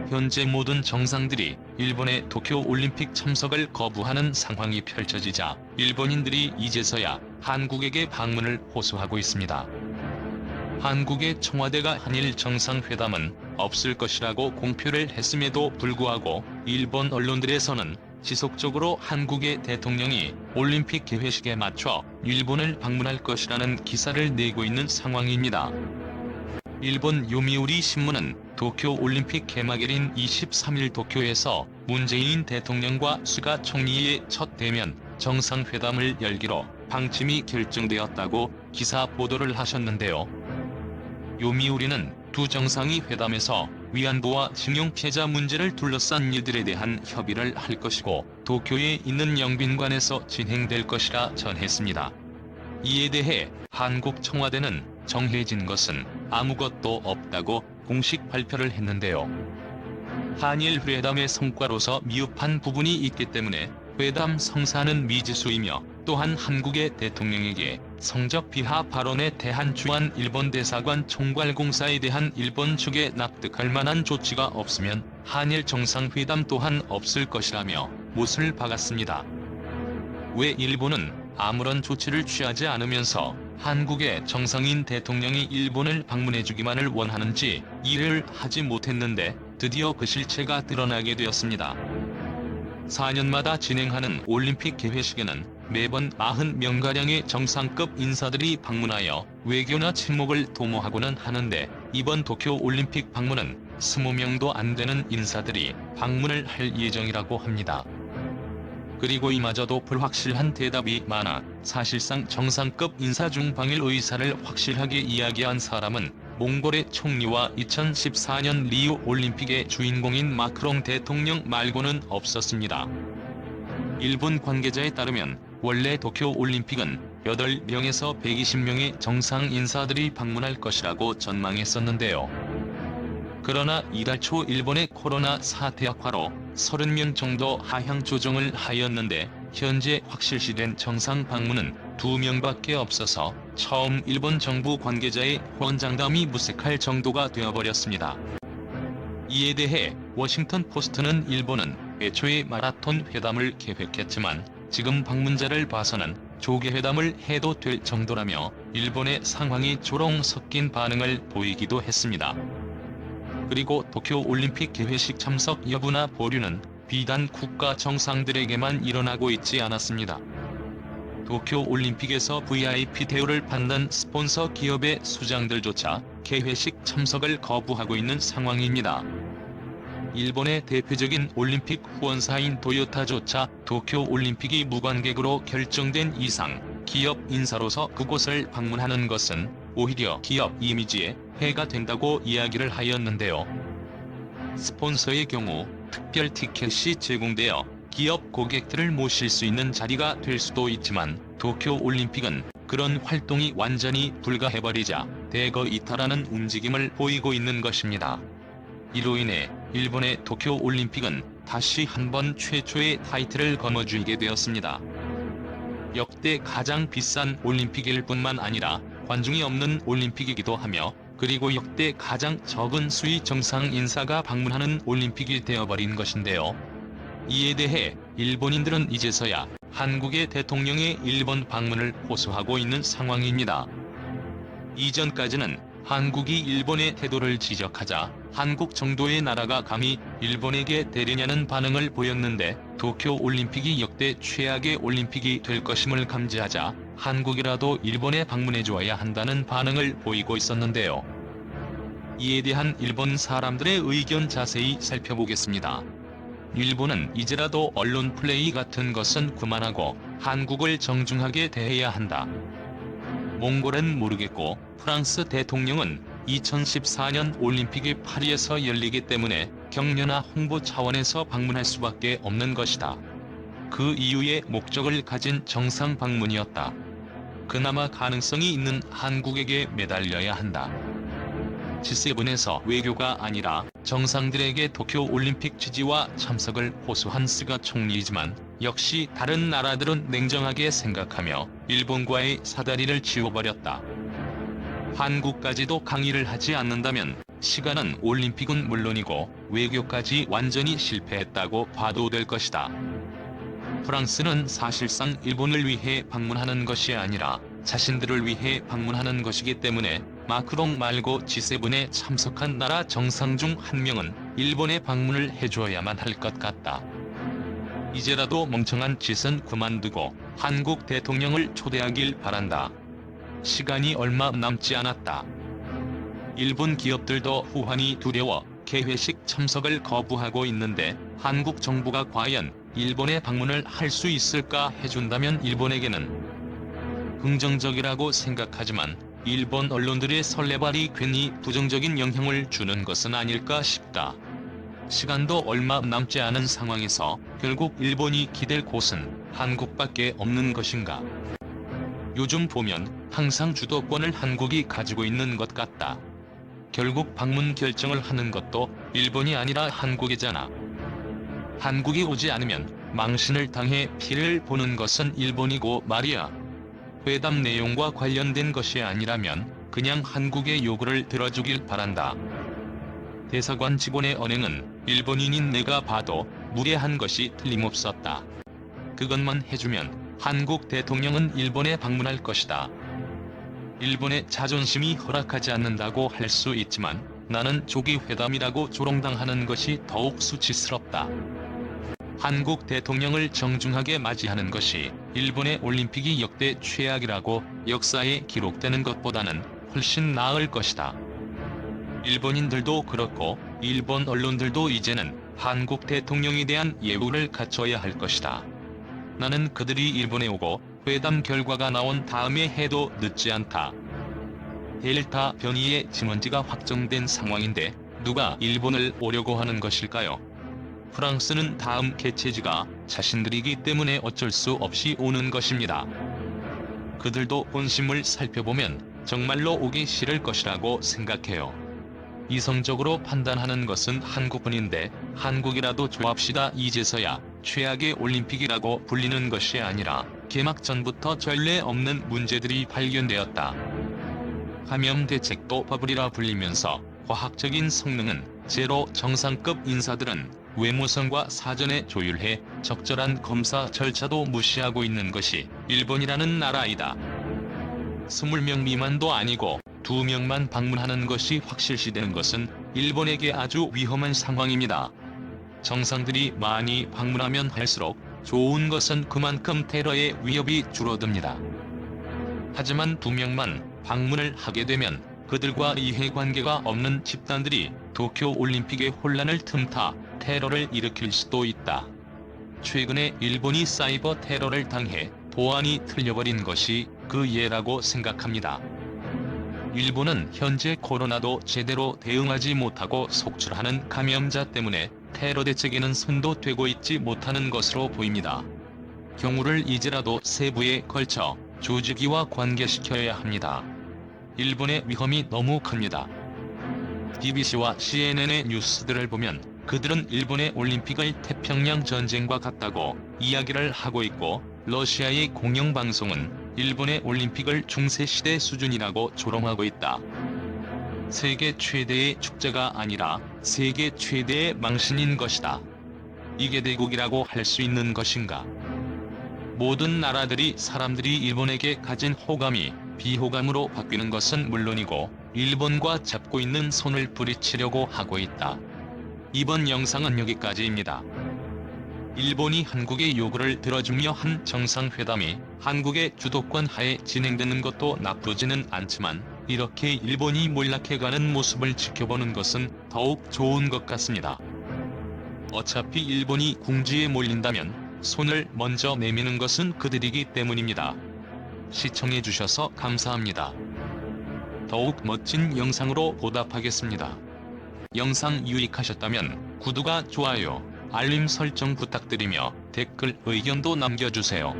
현재 모든 정상들이 일본의 도쿄올림픽 참석을 거부하는 상황이 펼쳐지자 일본인들이 이제서야 한국에게 방문을 호소하고 있습니다. 한국의 청와대가 한일 정상회담은 없을 것이라고 공표를 했음에도 불구하고 일본 언론들에서는 지속적으로 한국의 대통령이 올림픽 개회식에 맞춰 일본을 방문할 것이라는 기사를 내고 있는 상황입니다. 일본 요미우리 신문은 도쿄올림픽 개막일인 23일 도쿄에서 문재인 대통령과 스가 총리의 첫 대면 정상회담을 열기로 방침이 결정되었다고 기사 보도를 하셨는데요. 요미우리는 두 정상이 회담에서 위안부와 징용 피해자 문제를 둘러싼 일들에 대한 협의를 할 것이고 도쿄에 있는 영빈관에서 진행될 것이라 전했습니다. 이에 대해 한국 청와대는 정해진 것은 아무것도 없다고 공식 발표를 했는데요. 한일 회담의 성과로서 미흡한 부분이 있기 때문에 회담 성사는 미지수이며 또한 한국의 대통령에게 성적 비하 발언에 대한 주한 일본 대사관 총괄공사에 대한 일본 측에 납득할 만한 조치가 없으면 한일 정상회담 또한 없을 것이라며 못을 박았습니다. 왜 일본은 아무런 조치를 취하지 않으면서 한국의 정상인 대통령이 일본을 방문해주기만을 원하는지 이해를 하지 못했는데 드디어 그 실체가 드러나게 되었습니다. 4년마다 진행하는 올림픽 개회식에는 매번 90명가량의 정상급 인사들이 방문하여 외교나 친목을 도모하고는 하는데 이번 도쿄올림픽 방문은 20명도 안 되는 인사들이 방문을 할 예정이라고 합니다. 그리고 이마저도 불확실한 대답이 많아 사실상 정상급 인사 중 방일 의사를 확실하게 이야기한 사람은 몽골의 총리와 2014년 리우 올림픽의 주인공인 마크롱 대통령 말고는 없었습니다. 일본 관계자에 따르면 원래 도쿄올림픽은 8명에서 120명의 정상 인사들이 방문할 것이라고 전망했었는데요. 그러나 이달 초 일본의 코로나 사태 악화로 30명 정도 하향 조정을 하였는데 현재 확실시된 정상 방문은 2명밖에 없어서 처음 일본 정부 관계자의 호언장담이 무색할 정도가 되어버렸습니다. 이에 대해 워싱턴 포스트는 일본은 애초에 마라톤 회담을 계획했지만 지금 방문자를 봐서는 조개 회담을 해도 될 정도라며 일본의 상황이 조롱 섞인 반응을 보이기도 했습니다. 그리고 도쿄올림픽 개회식 참석 여부나 보류는 비단 국가 정상들에게만 일어나고 있지 않았습니다. 도쿄올림픽에서 VIP 대우를 받는 스폰서 기업의 수장들조차 개회식 참석을 거부하고 있는 상황입니다. 일본의 대표적인 올림픽 후원사인 도요타조차 도쿄올림픽이 무관객으로 결정된 이상 기업 인사로서 그곳을 방문하는 것은 오히려 기업 이미지에 해가 된다고 이야기를 하였는데요. 스폰서의 경우 특별 티켓이 제공되어 기업 고객들을 모실 수 있는 자리가 될 수도 있지만 도쿄올림픽은 그런 활동이 완전히 불가해버리자 대거 이탈하는 움직임을 보이고 있는 것입니다. 이로 인해 일본의 도쿄올림픽은 다시 한번 최초의 타이틀을 거머쥐게 되었습니다. 역대 가장 비싼 올림픽일 뿐만 아니라 관중이 없는 올림픽이기도 하며 그리고 역대 가장 적은 수의 정상 인사가 방문하는 올림픽이 되어버린 것인데요. 이에 대해 일본인들은 이제서야 한국의 대통령의 일본 방문을 호소하고 있는 상황입니다. 이전까지는 한국이 일본의 태도를 지적하자 한국 정도의 나라가 감히 일본에게 대리냐는 반응을 보였는데 도쿄올림픽이 역대 최악의 올림픽이 될 것임을 감지하자 한국이라도 일본에 방문해 주어야 한다는 반응을 보이고 있었는데요. 이에 대한 일본 사람들의 의견 자세히 살펴보겠습니다. 일본은 이제라도 언론 플레이 같은 것은 그만하고 한국을 정중하게 대해야 한다. 몽골은 모르겠고 프랑스 대통령은 2014년 올림픽이 파리에서 열리기 때문에 격려나 홍보 차원에서 방문할 수밖에 없는 것이다. 그 이유의 목적을 가진 정상 방문이었다. 그나마 가능성이 있는 한국에게 매달려야 한다. G7에서 외교가 아니라 정상들에게 도쿄올림픽 취지와 참석을 호소한 스가 총리이지만 역시 다른 나라들은 냉정하게 생각하며 일본과의 사다리를 지워버렸다. 한국까지도 강의를 하지 않는다면 시간은 올림픽은 물론이고 외교까지 완전히 실패했다고 봐도 될 것이다. 프랑스는 사실상 일본을 위해 방문하는 것이 아니라 자신들을 위해 방문하는 것이기 때문에 마크롱 말고 G7에 참석한 나라 정상 중 한 명은 일본에 방문을 해줘야만 할 것 같다. 이제라도 멍청한 짓은 그만두고 한국 대통령을 초대하길 바란다. 시간이 얼마 남지 않았다. 일본 기업들도 후환이 두려워 개회식 참석을 거부하고 있는데 한국 정부가 과연 일본에 방문을 할 수 있을까 해준다면 일본에게는 긍정적이라고 생각하지만 일본 언론들의 설레발이 괜히 부정적인 영향을 주는 것은 아닐까 싶다. 시간도 얼마 남지 않은 상황에서 결국 일본이 기댈 곳은 한국밖에 없는 것인가. 요즘 보면 항상 주도권을 한국이 가지고 있는 것 같다. 결국 방문 결정을 하는 것도 일본이 아니라 한국이잖아. 한국이 오지 않으면 망신을 당해 피해를 보는 것은 일본이고 말이야. 회담 내용과 관련된 것이 아니라면 그냥 한국의 요구를 들어주길 바란다. 대사관 직원의 언행은 일본인인 내가 봐도 무례한 것이 틀림없었다. 그것만 해주면 한국 대통령은 일본에 방문할 것이다. 일본의 자존심이 허락하지 않는다고 할 수 있지만 나는 조기 회담이라고 조롱당하는 것이 더욱 수치스럽다. 한국 대통령을 정중하게 맞이하는 것이 일본의 올림픽이 역대 최악이라고 역사에 기록되는 것보다는 훨씬 나을 것이다. 일본인들도 그렇고 일본 언론들도 이제는 한국 대통령에 대한 예우를 갖춰야 할 것이다. 나는 그들이 일본에 오고 회담 결과가 나온 다음에 해도 늦지 않다. 델타 변이의 진원지가 확정된 상황인데 누가 일본을 오려고 하는 것일까요? 프랑스는 다음 개최지가 자신들이기 때문에 어쩔 수 없이 오는 것입니다. 그들도 본심을 살펴보면 정말로 오기 싫을 것이라고 생각해요. 이성적으로 판단하는 것은 한국뿐인데 한국이라도 좋합시다. 이제서야 최악의 올림픽이라고 불리는 것이 아니라 개막 전부터 전례 없는 문제들이 발견되었다. 감염 대책도 버블이라 불리면서 과학적인 성능은 제로, 정상급 인사들은 외무성과 사전에 조율해 적절한 검사 절차도 무시하고 있는 것이 일본이라는 나라이다. 20명 미만도 아니고 2명만 방문하는 것이 확실시되는 것은 일본에게 아주 위험한 상황입니다. 정상들이 많이 방문하면 할수록 좋은 것은 그만큼 테러의 위협이 줄어듭니다. 하지만 2명만 방문을 하게 되면 그들과 이해관계가 없는 집단들이 도쿄올림픽의 혼란을 틈타 테러를 일으킬 수도 있다. 최근에 일본이 사이버 테러를 당해 보안이 틀려버린 것이 그 예라고 생각합니다. 일본은 현재 코로나도 제대로 대응하지 못하고 속출하는 감염자 때문에 테러 대책에는 손도 대고 있지 못하는 것으로 보입니다. 경우를 이제라도 세부에 걸쳐 조직위와 관계시켜야 합니다. 일본의 위험이 너무 큽니다. BBC와 CNN의 뉴스들을 보면 그들은 일본의 올림픽을 태평양 전쟁과 같다고 이야기를 하고 있고 러시아의 공영방송은 일본의 올림픽을 중세시대 수준이라고 조롱하고 있다. 세계 최대의 축제가 아니라 세계 최대의 망신인 것이다. 이게 대국이라고 할 수 있는 것인가? 모든 나라들이 사람들이 일본에게 가진 호감이 비호감으로 바뀌는 것은 물론이고 일본과 잡고 있는 손을 뿌리치려고 하고 있다. 이번 영상은 여기까지입니다. 일본이 한국의 요구를 들어주며 한 정상회담이 한국의 주도권 하에 진행되는 것도 나쁘지는 않지만 이렇게 일본이 몰락해가는 모습을 지켜보는 것은 더욱 좋은 것 같습니다. 어차피 일본이 궁지에 몰린다면 손을 먼저 내미는 것은 그들이기 때문입니다. 시청해주셔서 감사합니다. 더욱 멋진 영상으로 보답하겠습니다. 영상 유익하셨다면 구독과 좋아요, 알림 설정 부탁드리며 댓글 의견도 남겨주세요.